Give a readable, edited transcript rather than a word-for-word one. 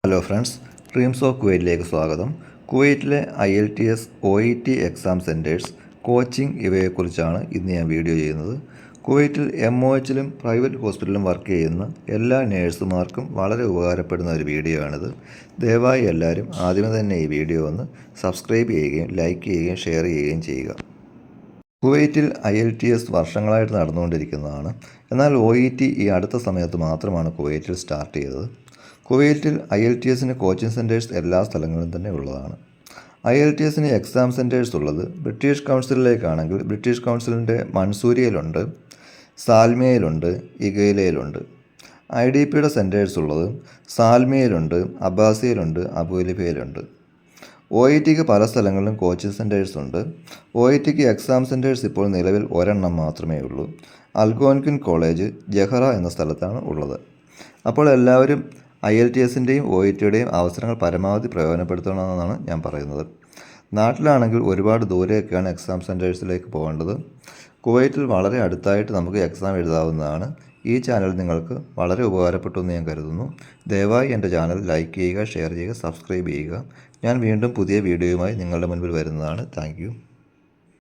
Hello friends, dreams of കുവൈറ്റിലേക്ക് സ്വാഗതം. കുവൈറ്റിലെ IELTS, OET exam centres, coaching ഇവയെക്കുറിച്ചാണ് ഇന്ന് ഞാൻ വീഡിയോ ചെയ്യുന്നത്. കുവൈറ്റിൽ MOHലും പ്രൈവറ്റ് ഹോസ്പിറ്റലിലും വർക്ക് ചെയ്യുന്ന എല്ലാ നേഴ്സുമാർക്കും വളരെ ഉപകാരപ്പെടുന്ന ഒരു വീഡിയോ ആണിത്. ദയവായി എല്ലാവരും ആദ്യമേ തന്നെ ഈ വീഡിയോ ഒന്ന് സബ്സ്ക്രൈബ് ചെയ്യുകയും ലൈക്ക് ചെയ്യുകയും ഷെയർ ചെയ്യുകയും ചെയ്യുക. കുവൈറ്റിൽ IELTS വർഷങ്ങളായിട്ട് നടന്നുകൊണ്ടിരിക്കുന്നതാണ്. എന്നാൽ OET ഈ അടുത്ത സമയത്ത് മാത്രമാണ് കുവൈറ്റിൽ സ്റ്റാർട്ട് ചെയ്തത്. കുവൈറ്റിൽ IELTSന് കോച്ചിങ് സെൻറ്റേഴ്സ് എല്ലാ സ്ഥലങ്ങളിലും തന്നെ ഉള്ളതാണ്. IELTSന് എക്സാം സെൻറ്റേഴ്സ് ഉള്ളത് ബ്രിട്ടീഷ് കൗൺസിലിലേക്കാണെങ്കിൽ ബ്രിട്ടീഷ് കൗൺസിലിൻ്റെ മൻസൂരിയയിലുണ്ട്, സാൽമിയയിലുണ്ട്, ഇഗയിലയിലുണ്ട്. IDPയുടെ സെൻറ്റേഴ്സ് ഉള്ളത് സാൽമിയയിലുണ്ട്, അബ്ബാസിയയിലുണ്ട്, അബുലിഫയിലുണ്ട്. OETക്ക് പല സ്ഥലങ്ങളിലും കോച്ചിങ് സെൻറ്റേഴ്സ് ഉണ്ട്. OETക്ക് എക്സാം സെൻറ്റേഴ്സ് ഇപ്പോൾ നിലവിൽ ഒരെണ്ണം മാത്രമേ ഉള്ളൂ. അൽഗോൻകിൻ കോളേജ് ജഹറ എന്ന സ്ഥലത്താണ് ഉള്ളത്. അപ്പോൾ എല്ലാവരും IELTSൻ്റെയും OETയുടെയും അവസരങ്ങൾ പരമാവധി പ്രയോജനപ്പെടുത്തണമെന്നാണ് ഞാൻ പറയുന്നത്. നാട്ടിലാണെങ്കിൽ ഒരുപാട് ദൂരെയൊക്കെയാണ് എക്സാം സെൻറ്റേഴ്സിലേക്ക് പോകേണ്ടത്. കുവൈറ്റിൽ വളരെ അടുത്തായിട്ട് നമുക്ക് എക്സാം എഴുതാവുന്നതാണ്. ഈ ചാനൽ നിങ്ങൾക്ക് വളരെ ഉപകാരപ്പെട്ടു എന്ന് ഞാൻ കരുതുന്നു. ദയവായി എൻ്റെ ചാനൽ ലൈക്ക് ചെയ്യുക, ഷെയർ ചെയ്യുക, സബ്സ്ക്രൈബ് ചെയ്യുക. ഞാൻ വീണ്ടും പുതിയ വീഡിയോയുമായി നിങ്ങളുടെ മുൻപിൽ വരുന്നതാണ്. താങ്ക്